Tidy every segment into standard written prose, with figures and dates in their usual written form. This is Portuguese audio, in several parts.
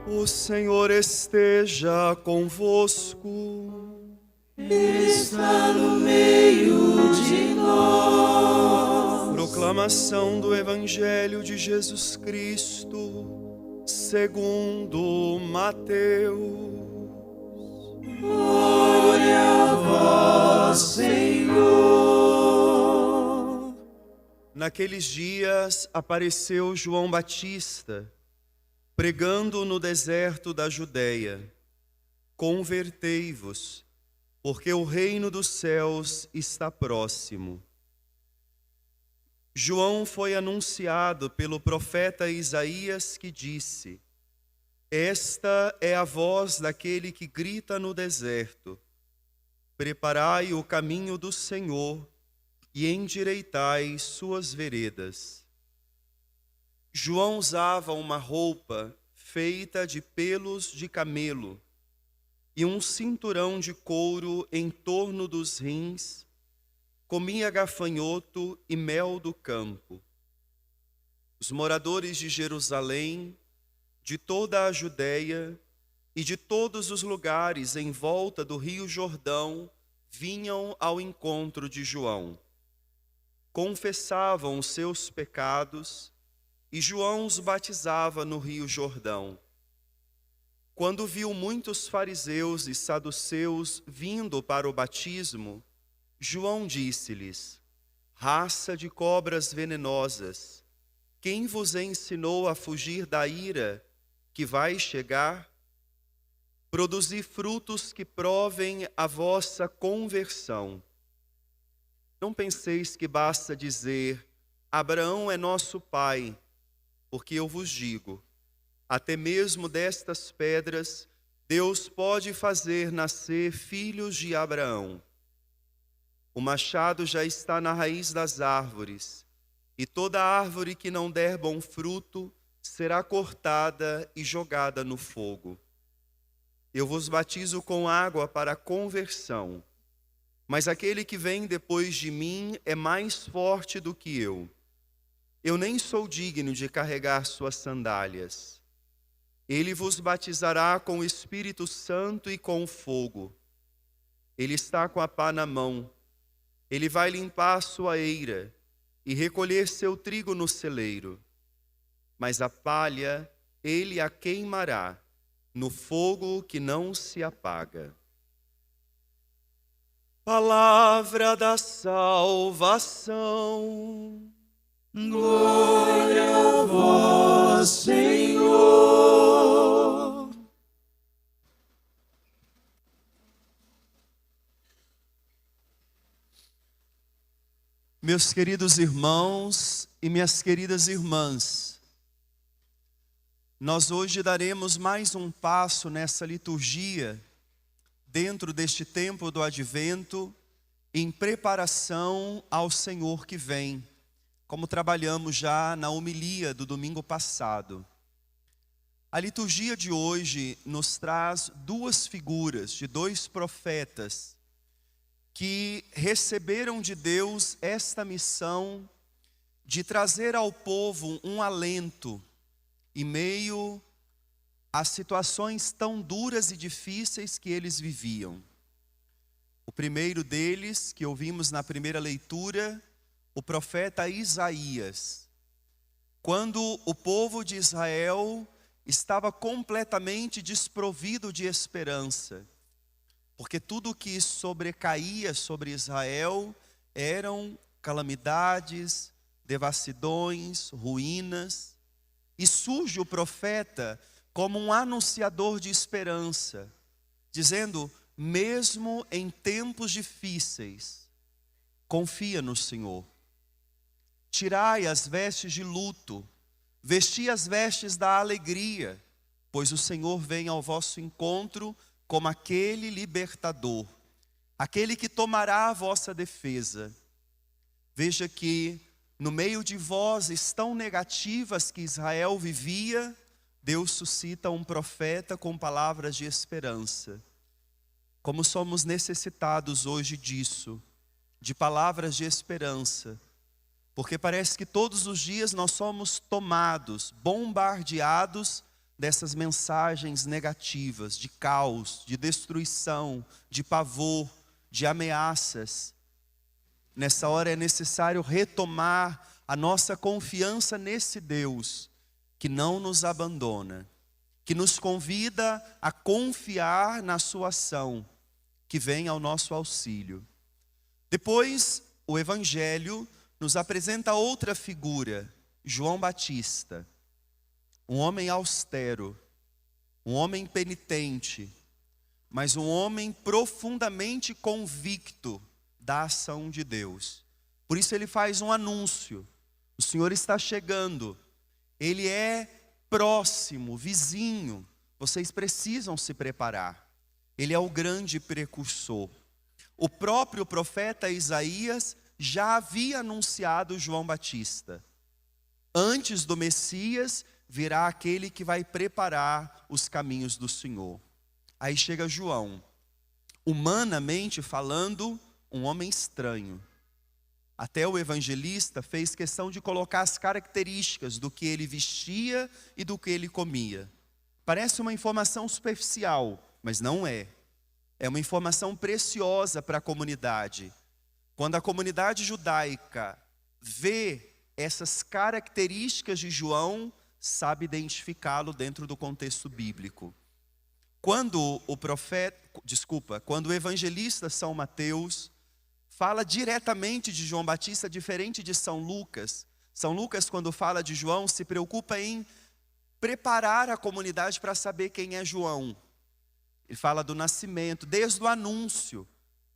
O Senhor esteja convosco. Ele está no meio de nós. Proclamação do Evangelho de Jesus Cristo, segundo Mateus. Glória a vós, Senhor. Naqueles dias apareceu João Batista, pregando no deserto da Judeia: convertei-vos, porque o reino dos céus está próximo. João foi anunciado pelo profeta Isaías, que disse: esta é a voz daquele que grita no deserto: preparai o caminho do Senhor e endireitai suas veredas. João usava uma roupa feita de pelos de camelo e um cinturão de couro em torno dos rins. Comia gafanhoto e mel do campo. Os moradores de Jerusalém, de toda a Judeia e de todos os lugares em volta do rio Jordão vinham ao encontro de João. Confessavam os seus pecados e João os batizava no rio Jordão. Quando viu muitos fariseus e saduceus vindo para o batismo, João disse-lhes: raça de cobras venenosas, quem vos ensinou a fugir da ira que vai chegar? Produzi frutos que provem a vossa conversão. Não penseis que basta dizer: Abraão é nosso pai, porque eu vos digo, até mesmo destas pedras Deus pode fazer nascer filhos de Abraão. O machado já está na raiz das árvores, e toda árvore que não der bom fruto será cortada e jogada no fogo. Eu vos batizo com água para a conversão, mas aquele que vem depois de mim é mais forte do que eu. Eu nem sou digno de carregar suas sandálias. Ele vos batizará com o Espírito Santo e com fogo. Ele está com a pá na mão. Ele vai limpar a sua eira e recolher seu trigo no celeiro. Mas a palha ele a queimará no fogo que não se apaga. Palavra da salvação. Glória a vós, Senhor. Meus queridos irmãos e minhas queridas irmãs, nós hoje daremos mais um passo nessa liturgia, dentro deste tempo do Advento, em preparação ao Senhor que vem, como trabalhamos já na homilia do domingo passado. A liturgia de hoje nos traz duas figuras de dois profetas que receberam de Deus esta missão de trazer ao povo um alento em meio às situações tão duras e difíceis que eles viviam. O primeiro deles, que ouvimos na primeira leitura, o profeta Isaías, quando o povo de Israel estava completamente desprovido de esperança, porque tudo que sobrecaía sobre Israel eram calamidades, devassidões, ruínas. E surge o profeta como um anunciador de esperança, dizendo: mesmo em tempos difíceis, confia no Senhor. Tirai as vestes de luto, vesti as vestes da alegria, pois o Senhor vem ao vosso encontro como aquele libertador, aquele que tomará a vossa defesa. Veja que no meio de vozes tão negativas que Israel vivia, Deus suscita um profeta com palavras de esperança. Como somos necessitados hoje disso, de palavras de esperança, porque parece que todos os dias nós somos tomados, bombardeados dessas mensagens negativas, de caos, de destruição, de pavor, de ameaças. Nessa hora é necessário retomar a nossa confiança nesse Deus que não nos abandona, que nos convida a confiar na sua ação, que vem ao nosso auxílio. Depois, o Evangelho nos apresenta outra figura, João Batista, um homem austero, um homem penitente, mas um homem profundamente convicto da ação de Deus. Por isso ele faz um anúncio: o Senhor está chegando, Ele é próximo, vizinho, vocês precisam se preparar. Ele é o grande precursor. O próprio profeta Isaías já havia anunciado João Batista. Antes do Messias virá aquele que vai preparar os caminhos do Senhor. Aí chega João, humanamente falando, um homem estranho. Até o evangelista fez questão de colocar as características do que ele vestia e do que ele comia. Parece uma informação superficial, mas não é. É uma informação preciosa para a comunidade. Quando a comunidade judaica vê essas características de João, sabe identificá-lo dentro do contexto bíblico. Quando o evangelista São Mateus fala diretamente de João Batista, diferente de São Lucas. São Lucas, quando fala de João, se preocupa em preparar a comunidade para saber quem é João. Ele fala do nascimento, desde o anúncio.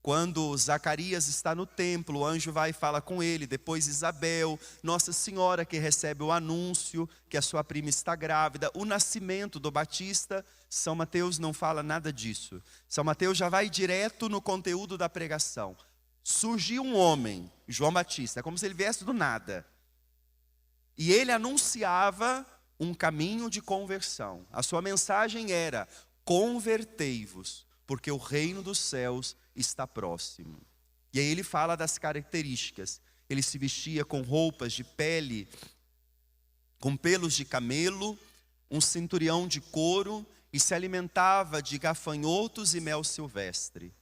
Quando Zacarias está no templo, o anjo vai e fala com ele. Depois Isabel, Nossa Senhora, que recebe o anúncio que a sua prima está grávida. O nascimento do Batista, São Mateus não fala nada disso. São Mateus já vai direto no conteúdo da pregação. Surgiu um homem, João Batista, é como se ele viesse do nada. E ele anunciava um caminho de conversão. A sua mensagem era: convertei-vos, porque o reino dos céus está próximo. E aí ele fala das características. Ele se vestia com roupas de pele, com pelos de camelo, um cinturão de couro, e se alimentava de gafanhotos e mel silvestre.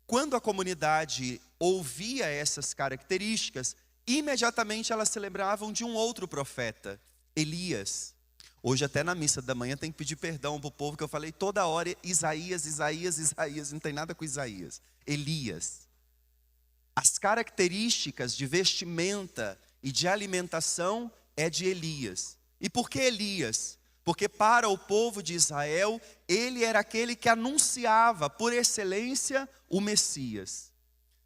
Quando a comunidade ouvia essas características, imediatamente elas se lembravam de um outro profeta, Elias. Hoje até na missa da manhã tem que pedir perdão para o povo, que eu falei toda hora Isaías, não tem nada com Isaías. Elias. As características de vestimenta e de alimentação é de Elias. E por que Elias? Porque para o povo de Israel, ele era aquele que anunciava por excelência o Messias.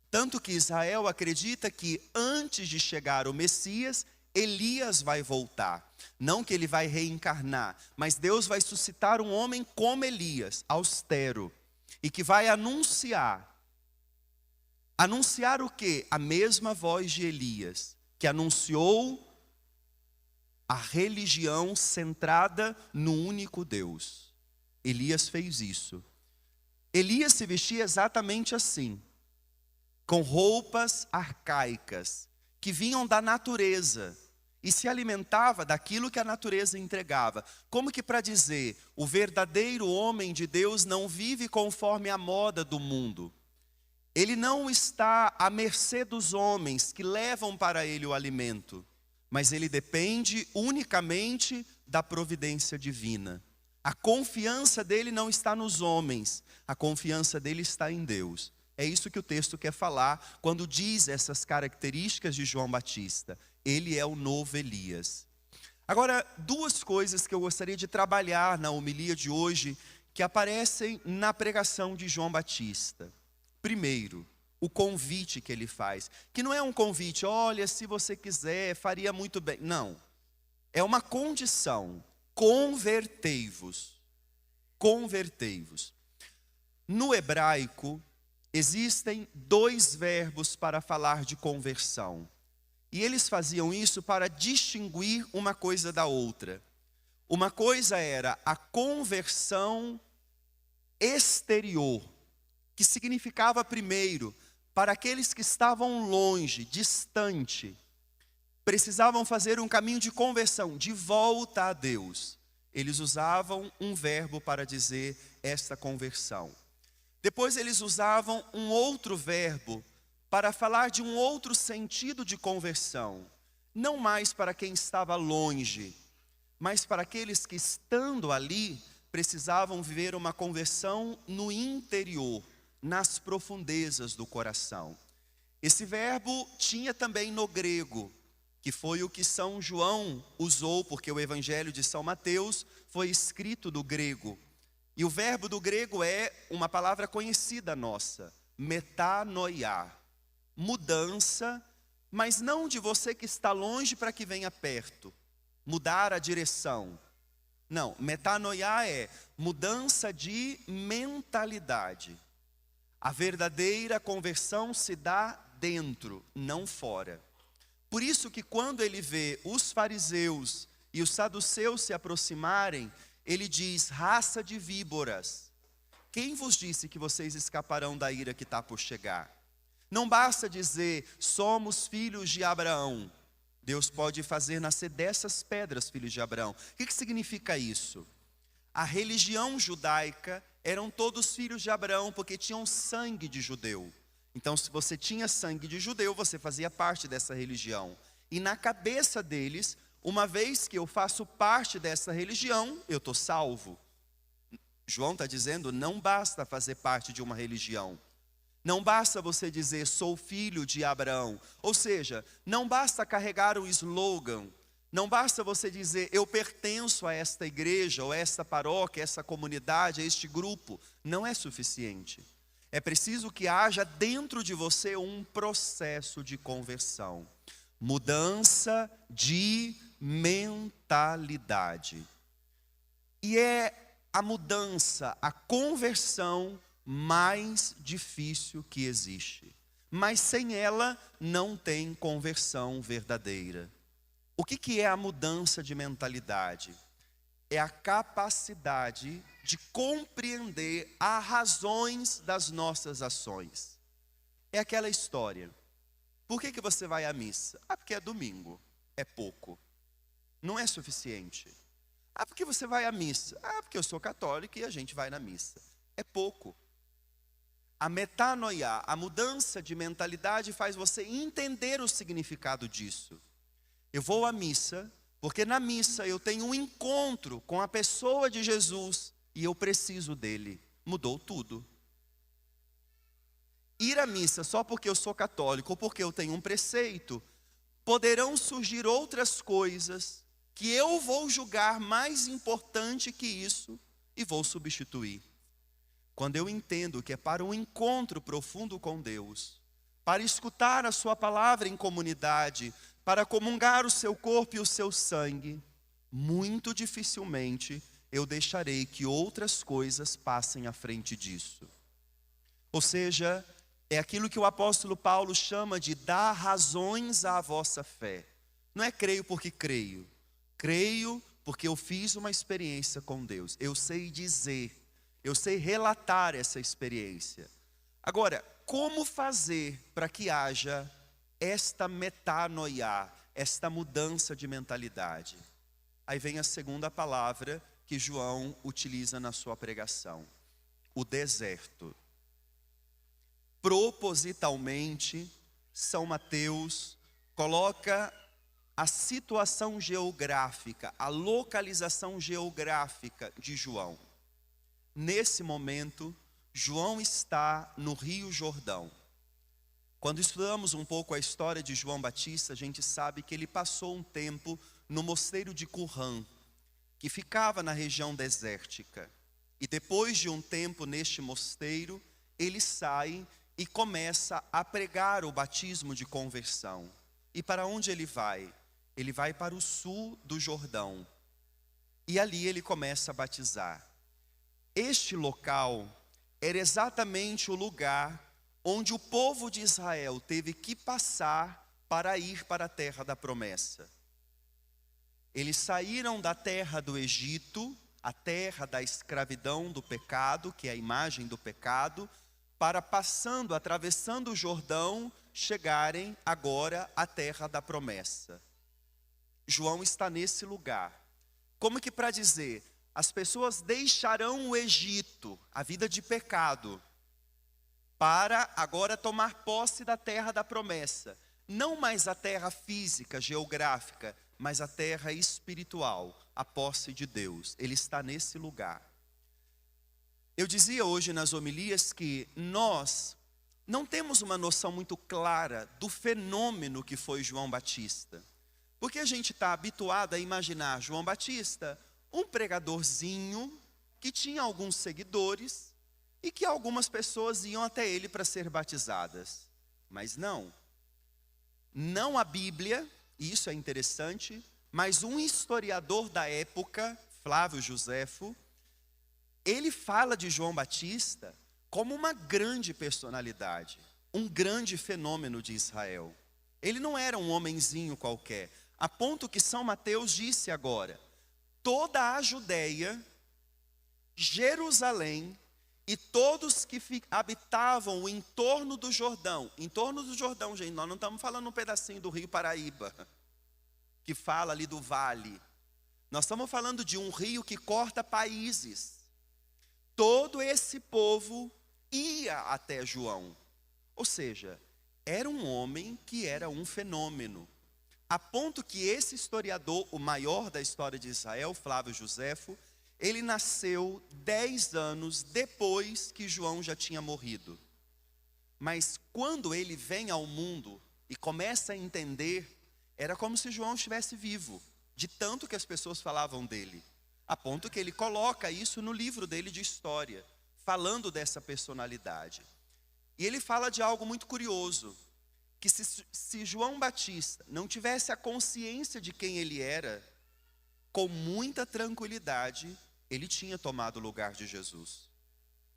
Tanto que Israel acredita que antes de chegar o Messias, Elias vai voltar. Não que ele vai reencarnar, mas Deus vai suscitar um homem como Elias, austero, e que vai anunciar. Anunciar o quê? A mesma voz de Elias, que anunciou a religião centrada no único Deus. Elias fez isso. Elias se vestia exatamente assim, com roupas arcaicas, que vinham da natureza, e se alimentava daquilo que a natureza entregava. Como que para dizer, o verdadeiro homem de Deus não vive conforme a moda do mundo. Ele não está à mercê dos homens que levam para ele o alimento, mas ele depende unicamente da providência divina. A confiança dele não está nos homens, a confiança dele está em Deus. É isso que o texto quer falar quando diz essas características de João Batista. Ele é o novo Elias. Agora, duas coisas que eu gostaria de trabalhar na homilia de hoje, que aparecem na pregação de João Batista. Primeiro, o convite que ele faz, que não é um convite, olha, se você quiser, faria muito bem. Não, é uma condição, convertei-vos. Convertei-vos. No hebraico, existem dois verbos para falar de conversão. E eles faziam isso para distinguir uma coisa da outra. Uma coisa era a conversão exterior, que significava primeiro, para aqueles que estavam longe, distante, precisavam fazer um caminho de conversão, de volta a Deus. Eles usavam um verbo para dizer esta conversão. Depois eles usavam um outro verbo para falar de um outro sentido de conversão. Não mais para quem estava longe, mas para aqueles que, estando ali, precisavam viver uma conversão no interior, nas profundezas do coração. Esse verbo tinha também no grego, que foi o que São João usou, porque o Evangelho de São Mateus foi escrito do grego. E o verbo do grego é uma palavra conhecida nossa, metanoia, mudança, mas não de você que está longe para que venha perto, mudar a direção. Não, metanoia é mudança de mentalidade. A verdadeira conversão se dá dentro, não fora. Por isso que quando ele vê os fariseus e os saduceus se aproximarem, ele diz: raça de víboras, quem vos disse que vocês escaparão da ira que está por chegar? Não basta dizer, somos filhos de Abraão. Deus pode fazer nascer dessas pedras filhos de Abraão. O que significa isso? A religião judaica eram todos filhos de Abraão porque tinham sangue de judeu. Então, se você tinha sangue de judeu, você fazia parte dessa religião. E na cabeça deles, uma vez que eu faço parte dessa religião, eu estou salvo. João está dizendo, não basta fazer parte de uma religião. Não basta você dizer, sou filho de Abraão. Ou seja, não basta carregar um slogan. Não basta você dizer, eu pertenço a esta igreja, ou a esta paróquia, a esta comunidade, a este grupo. Não é suficiente. É preciso que haja dentro de você um processo de conversão. Mudança de mentalidade. E é a mudança, a conversão mais difícil que existe. Mas sem ela não tem conversão verdadeira. O que é a mudança de mentalidade? É a capacidade de compreender as razões das nossas ações. É aquela história. Por que você vai à missa? Ah, porque é domingo. É pouco. Não é suficiente. Ah, porque você vai à missa? Ah, porque eu sou católico e a gente vai na missa. É pouco. A metanoia, a mudança de mentalidade faz você entender o significado disso. Eu vou à missa, porque na missa eu tenho um encontro com a pessoa de Jesus e eu preciso dele. Mudou tudo. Ir à missa só porque eu sou católico ou porque eu tenho um preceito, poderão surgir outras coisas que eu vou julgar mais importante que isso e vou substituir. Quando eu entendo que é para um encontro profundo com Deus, para escutar a sua palavra em comunidade, para comungar o seu corpo e o seu sangue, muito dificilmente eu deixarei que outras coisas passem à frente disso. Ou seja, é aquilo que o apóstolo Paulo chama de dar razões à vossa fé. Não é creio porque creio. Creio porque eu fiz uma experiência com Deus. Eu sei dizer, eu sei relatar essa experiência. Agora, como fazer para que haja esta metanoia, esta mudança de mentalidade? Aí vem a segunda palavra que João utiliza na sua pregação: o deserto. Propositalmente, São Mateus coloca a situação geográfica, a localização geográfica de João. Nesse momento, João está no Rio Jordão. Quando estudamos um pouco a história de João Batista, a gente sabe que ele passou um tempo no mosteiro de Qumran, que ficava na região desértica. E depois de um tempo neste mosteiro, ele sai e começa a pregar o batismo de conversão. E para onde ele vai? Ele vai para o sul do Jordão. E ali ele começa a batizar. Este local era exatamente o lugar onde o povo de Israel teve que passar para ir para a terra da promessa. Eles saíram da terra do Egito, a terra da escravidão do pecado, que é a imagem do pecado, para passando, atravessando o Jordão, chegarem agora à terra da promessa. João está nesse lugar. como que para dizer, as pessoas deixarão o Egito, a vida de pecado, para agora tomar posse da terra da promessa. Não mais a terra física, geográfica, mas a terra espiritual, a posse de Deus. Ele está nesse lugar. Eu dizia hoje nas homilias que nós não temos uma noção muito clara do fenômeno que foi João Batista. Porque a gente está habituado a imaginar João Batista, um pregadorzinho que tinha alguns seguidores e que algumas pessoas iam até ele para ser batizadas. Mas não a Bíblia, e isso é interessante, mas um historiador da época, Flávio Joséfo, ele fala de João Batista como uma grande personalidade, um grande fenômeno de Israel. Ele não era um homenzinho qualquer, a ponto que São Mateus disse agora, toda a Judéia, Jerusalém e todos que habitavam o entorno do Jordão, gente, nós não estamos falando um pedacinho do Rio Paraíba, que fala ali do vale, nós estamos falando de um rio que corta países. Todo esse povo ia até João, ou seja, era um homem que era um fenômeno, a ponto que esse historiador, o maior da história de Israel, Flávio Joséfo, ele nasceu 10 anos depois que João já tinha morrido. Mas quando ele vem ao mundo e começa a entender, era como se João estivesse vivo, de tanto que as pessoas falavam dele. A ponto que ele coloca isso no livro dele de história, falando dessa personalidade. E ele fala de algo muito curioso, que se João Batista não tivesse a consciência de quem ele era, com muita tranquilidade, ele tinha tomado o lugar de Jesus.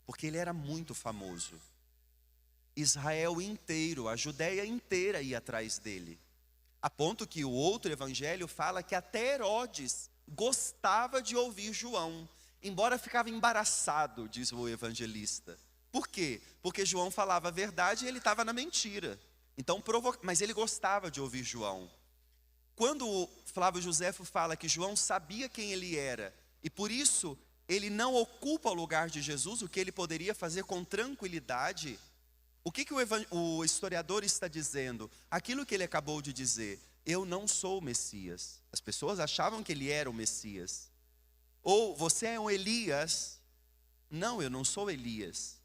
Porque ele era muito famoso. Israel inteiro, a Judéia inteira ia atrás dele. A ponto que o outro evangelho fala que até Herodes gostava de ouvir João, embora ficava embaraçado, diz o evangelista. Por quê? Porque João falava a verdade e ele estava na mentira. Então, mas ele gostava de ouvir João. Quando o Flávio Joséfo fala que João sabia quem ele era, e por isso ele não ocupa o lugar de Jesus, o que ele poderia fazer com tranquilidade, o que o historiador está dizendo? Aquilo que ele acabou de dizer, eu não sou o Messias. As pessoas achavam que ele era o Messias. Ou você é um Elias. Não, eu não sou Elias.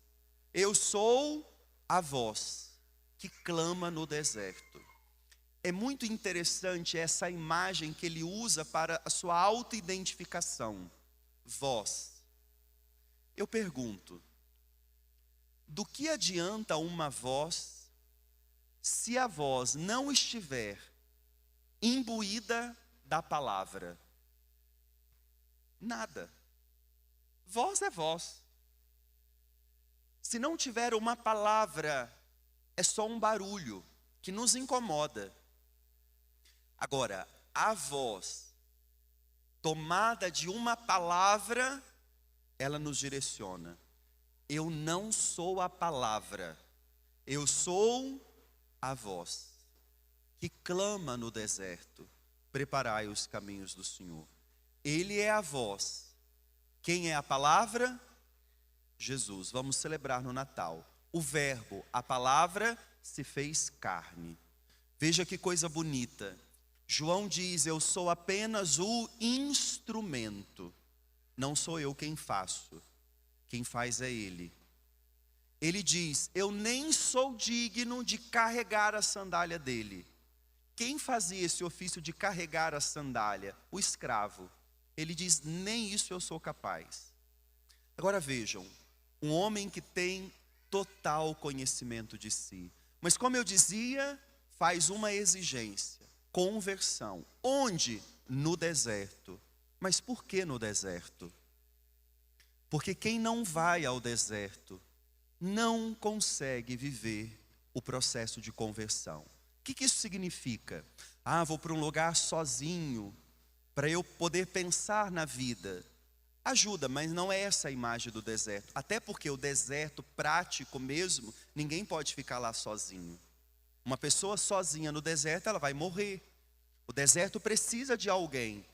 Eu sou a voz que clama no deserto. É muito interessante essa imagem que ele usa para a sua autoidentificação. Voz. Eu pergunto, do que adianta uma voz se a voz não estiver imbuída da palavra? Nada. Voz é voz. Se não tiver uma palavra, é só um barulho que nos incomoda. Agora, a voz tomada de uma palavra, ela nos direciona. Eu não sou a palavra, eu sou a voz que clama no deserto, preparai os caminhos do Senhor. Ele é a voz. Quem é a palavra? Jesus. Vamos celebrar no Natal. O verbo, a palavra, se fez carne. Veja que coisa bonita. João diz, eu sou apenas o instrumento. Não sou eu quem faço. Quem faz é Ele. Ele diz, eu nem sou digno de carregar a sandália dele. Quem fazia esse ofício de carregar a sandália? O escravo. Ele diz, nem isso eu sou capaz. Agora vejam, um homem que tem total conhecimento de si. Mas como eu dizia, faz uma exigência, conversão. Onde? No deserto. Mas por que no deserto? Porque quem não vai ao deserto não consegue viver o processo de conversão. O que isso significa? Vou para um lugar sozinho, para eu poder pensar na vida. Ajuda, mas não é essa a imagem do deserto. Até porque o deserto prático mesmo, ninguém pode ficar lá sozinho. Uma pessoa sozinha no deserto, ela vai morrer. O deserto precisa de alguém.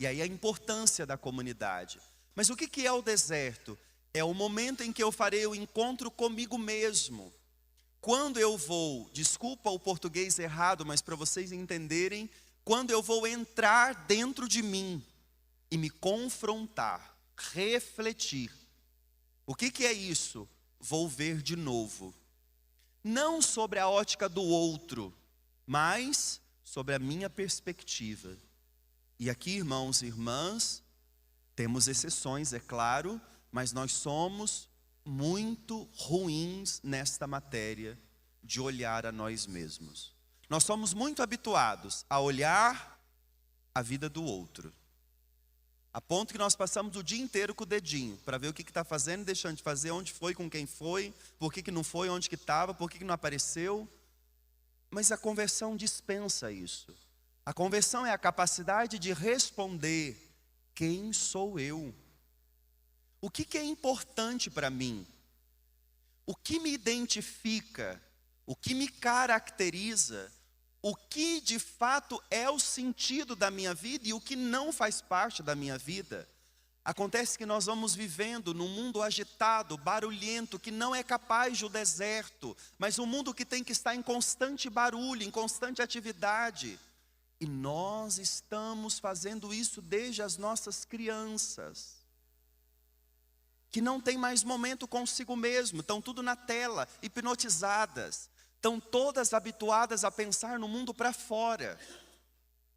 E aí a importância da comunidade. Mas o que é o deserto? É o momento em que eu farei o encontro comigo mesmo. Quando eu vou, desculpa o português errado, mas para vocês entenderem, quando eu vou entrar dentro de mim e me confrontar, refletir. O que é isso? Vou ver de novo. Não sobre a ótica do outro, mas sobre a minha perspectiva. E aqui, irmãos e irmãs, temos exceções, é claro, mas nós somos muito ruins nesta matéria de olhar a nós mesmos. Nós somos muito habituados a olhar a vida do outro. A ponto que nós passamos o dia inteiro com o dedinho, para ver o que está fazendo, deixando de fazer, onde foi, com quem foi, por que não foi, onde que estava, por que não apareceu. Mas a conversão dispensa isso. A conversão é a capacidade de responder: quem sou eu? O que é importante para mim? O que me identifica? O que me caracteriza? O que de fato é o sentido da minha vida e o que não faz parte da minha vida? Acontece que nós vamos vivendo num mundo agitado, barulhento, que não é capaz de o deserto, mas um mundo que tem que estar em constante barulho, em constante atividade. E nós estamos fazendo isso desde as nossas crianças, que não tem mais momento consigo mesmo, estão tudo na tela, hipnotizadas, estão todas habituadas a pensar no mundo para fora.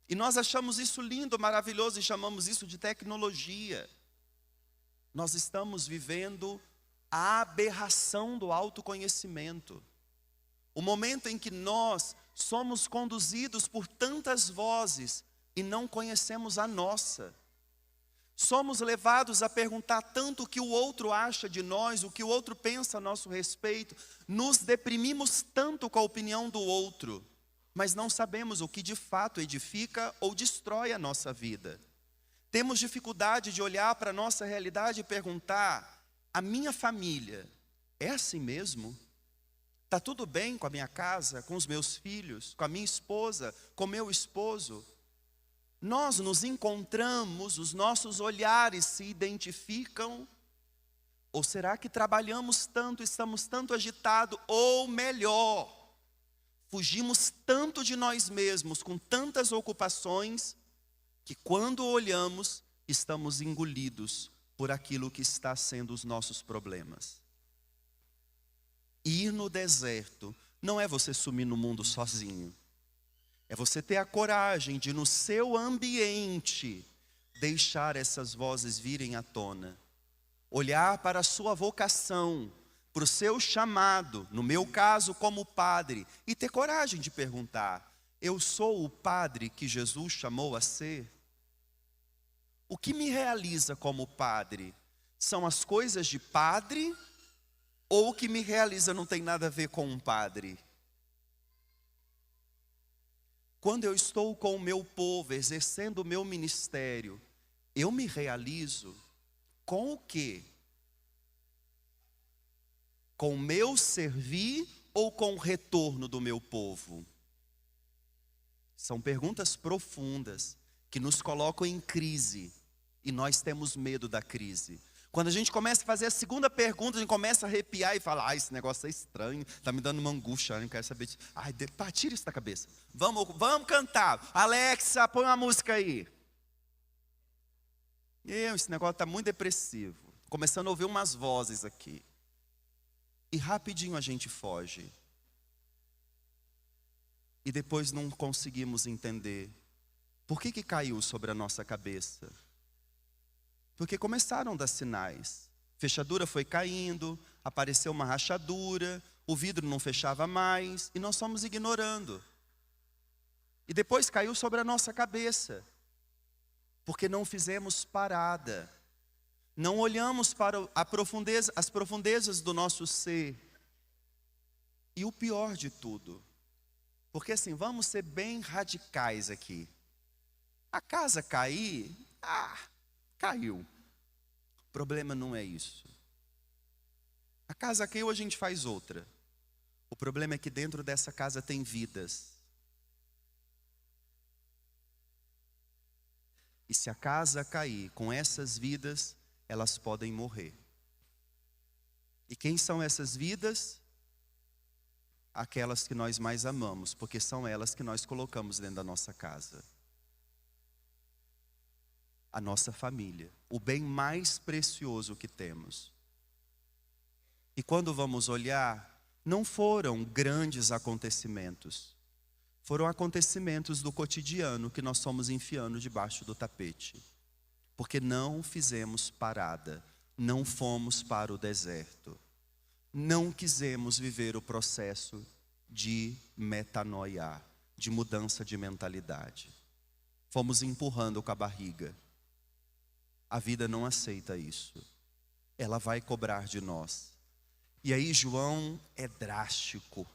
E nós achamos isso lindo, maravilhoso e chamamos isso de tecnologia. Nós estamos vivendo a aberração do autoconhecimento. O momento em que nós somos conduzidos por tantas vozes e não conhecemos a nossa. Somos levados a perguntar tanto o que o outro acha de nós, o que o outro pensa a nosso respeito. Nos deprimimos tanto com a opinião do outro, mas não sabemos o que de fato edifica ou destrói a nossa vida. Temos dificuldade de olhar para a nossa realidade e perguntar: a minha família é assim mesmo? Está tudo bem com a minha casa, com os meus filhos, com a minha esposa, com o meu esposo? Nós nos encontramos, os nossos olhares se identificam? Ou será que trabalhamos tanto, estamos tanto agitados, ou melhor, fugimos tanto de nós mesmos, com tantas ocupações, que quando olhamos, estamos engolidos por aquilo que está sendo os nossos problemas? Ir no deserto não é você sumir no mundo sozinho. É você ter a coragem de, no seu ambiente, deixar essas vozes virem à tona. Olhar para a sua vocação, para o seu chamado, no meu caso como padre, e ter coragem de perguntar: eu sou o padre que Jesus chamou a ser? O que me realiza como padre? São as coisas de padre? Ou o que me realiza não tem nada a ver com um padre? Quando eu estou com o meu povo, exercendo o meu ministério, eu me realizo com o quê? Com o meu servir ou com o retorno do meu povo? São perguntas profundas que nos colocam em crise e nós temos medo da crise. Quando a gente começa a fazer a segunda pergunta, a gente começa a arrepiar e fala: esse negócio é estranho, está me dando uma angústia, eu não quero saber disso. Tira isso da cabeça. Vamos cantar. Alexa, põe uma música aí. Esse negócio está muito depressivo. Começando a ouvir umas vozes aqui. E rapidinho a gente foge. E depois não conseguimos entender por que caiu sobre a nossa cabeça. Porque começaram a dar sinais. Fechadura foi caindo, apareceu uma rachadura, o vidro não fechava mais, e nós fomos ignorando. E depois caiu sobre a nossa cabeça, porque não fizemos parada. Não olhamos para as profundezas do nosso ser. E o pior de tudo, porque assim, vamos ser bem radicais aqui. A casa cair, caiu. O problema não é isso. A casa caiu, a gente faz outra. O problema é que dentro dessa casa tem vidas. E se a casa cair com essas vidas, elas podem morrer. E quem são essas vidas? Aquelas que nós mais amamos, porque são elas que nós colocamos dentro da nossa casa. A nossa família, o bem mais precioso que temos. E quando vamos olhar, não foram grandes acontecimentos. Foram acontecimentos do cotidiano que nós fomos enfiando debaixo do tapete. Porque não fizemos parada, não fomos para o deserto. Não quisemos viver o processo de metanoia, de mudança de mentalidade. Fomos empurrando com a barriga. A vida não aceita isso. Ela vai cobrar de nós. E aí João é drástico.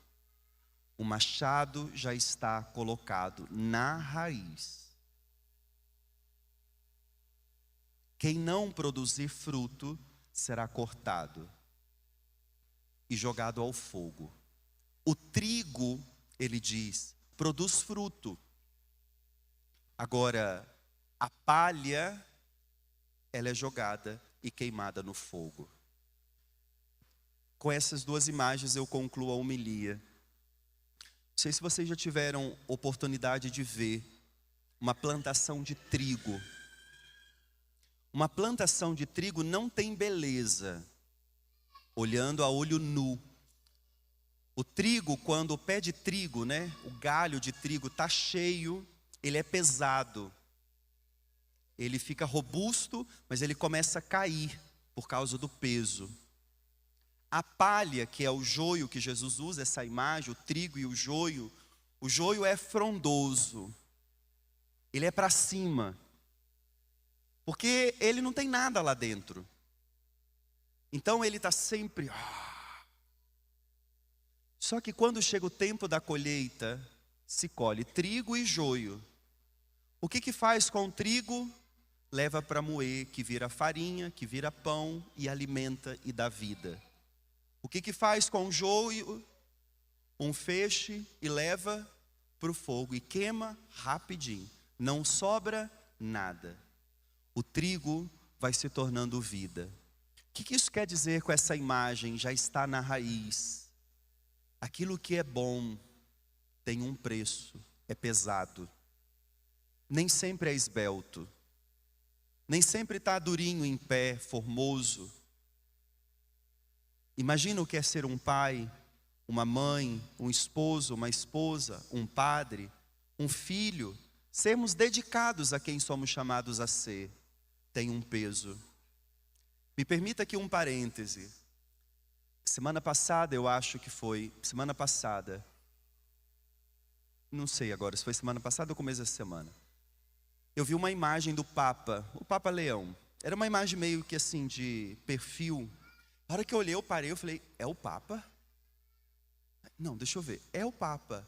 O machado já está colocado na raiz. Quem não produzir fruto será cortado e jogado ao fogo. O trigo, ele diz, produz fruto. Agora, a palha, ela é jogada e queimada no fogo. Com essas duas imagens eu concluo a homilia. Não sei se vocês já tiveram oportunidade de ver uma plantação de trigo. Uma plantação de trigo não tem beleza, olhando a olho nu. O trigo, quando o pé de trigo, o galho de trigo está cheio, ele é pesado. Ele fica robusto, mas ele começa a cair por causa do peso. A palha, que é o joio que Jesus usa, essa imagem, o trigo e o joio é frondoso. Ele é para cima. Porque ele não tem nada lá dentro. Então ele está sempre... Só que quando chega o tempo da colheita, se colhe trigo e joio. O que faz com o trigo? Leva para moer, que vira farinha, que vira pão e alimenta e dá vida. O que faz com o joio? Um feixe e leva para o fogo e queima rapidinho. Não sobra nada. O trigo vai se tornando vida. O que isso quer dizer com essa imagem? Já está na raiz. Aquilo que é bom tem um preço, é pesado. Nem sempre é esbelto. Nem sempre está durinho em pé, formoso. Imagina o que é ser um pai, uma mãe, um esposo, uma esposa, um padre, um filho. Sermos dedicados a quem somos chamados a ser. Tem um peso. Me permita aqui um parêntese. Semana passada, eu acho que foi, semana passada, não sei agora se foi semana passada ou começo dessa semana, eu vi uma imagem do Papa, o Papa Leão. Era uma imagem meio que assim, de perfil. Na hora que eu olhei, eu parei, eu falei, é o Papa? Não, deixa eu ver, é o Papa.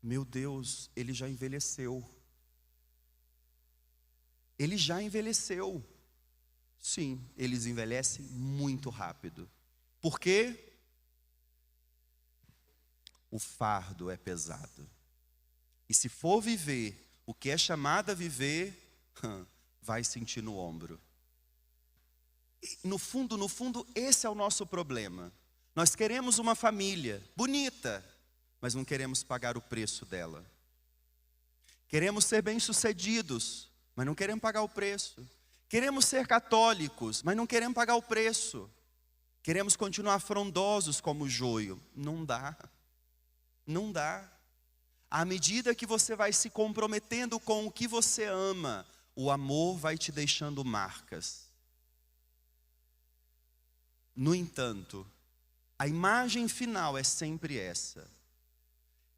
Meu Deus, ele já envelheceu. Ele já envelheceu. Sim, eles envelhecem muito rápido. Por quê? O fardo é pesado. E se for viver o que é chamado a viver, vai sentir no ombro. E no fundo, esse é o nosso problema. Nós queremos uma família bonita, mas não queremos pagar o preço dela. Queremos ser bem-sucedidos, mas não queremos pagar o preço. Queremos ser católicos, mas não queremos pagar o preço. Queremos continuar frondosos como o joio. Não dá. Não dá. À medida que você vai se comprometendo com o que você ama, o amor vai te deixando marcas. No entanto, a imagem final é sempre essa.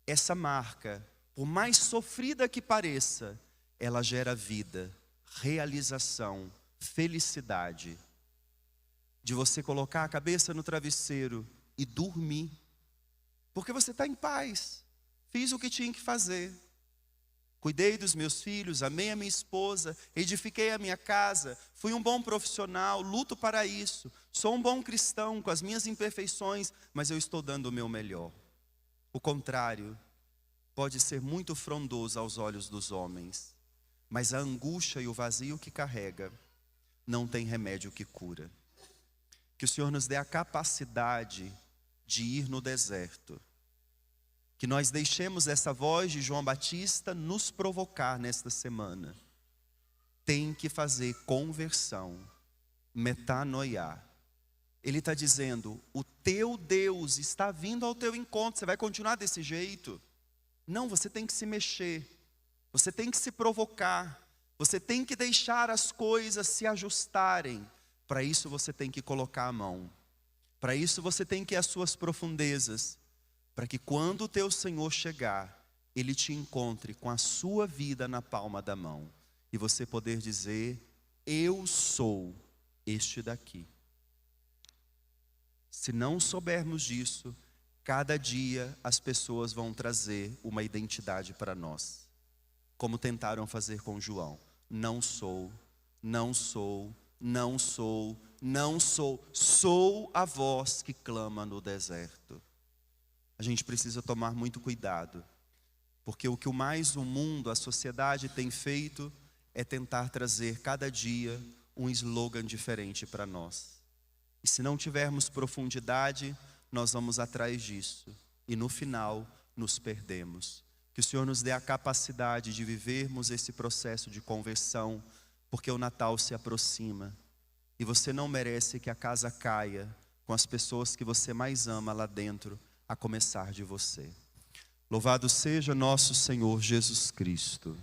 Essa marca, por mais sofrida que pareça, ela gera vida, realização, felicidade. De você colocar a cabeça no travesseiro e dormir. Porque você está em paz. Fiz o que tinha que fazer. Cuidei dos meus filhos, amei a minha esposa, edifiquei a minha casa, fui um bom profissional, luto para isso. Sou um bom cristão com as minhas imperfeições, mas eu estou dando o meu melhor. O contrário pode ser muito frondoso aos olhos dos homens, mas a angústia e o vazio que carrega não tem remédio que cura. Que o Senhor nos dê a capacidade de ir no deserto. Que nós deixemos essa voz de João Batista nos provocar nesta semana. Tem que fazer conversão, metanoia. Ele está dizendo, o teu Deus está vindo ao teu encontro, você vai continuar desse jeito? Não, você tem que se mexer, você tem que se provocar, você tem que deixar as coisas se ajustarem. Para isso você tem que colocar a mão, para isso você tem que ir às suas profundezas, para que quando o teu Senhor chegar, Ele te encontre com a sua vida na palma da mão, e você poder dizer, eu sou este daqui. Se não soubermos disso, cada dia as pessoas vão trazer uma identidade para nós, como tentaram fazer com João. Não sou, não sou, não sou, não sou, sou a voz que clama no deserto. A gente precisa tomar muito cuidado, porque o que mais o mundo, a sociedade tem feito é tentar trazer cada dia um slogan diferente para nós. E se não tivermos profundidade, nós vamos atrás disso e no final nos perdemos. Que o Senhor nos dê a capacidade de vivermos esse processo de conversão, porque o Natal se aproxima e você não merece que a casa caia com as pessoas que você mais ama lá dentro, a começar de você. Louvado seja nosso Senhor Jesus Cristo.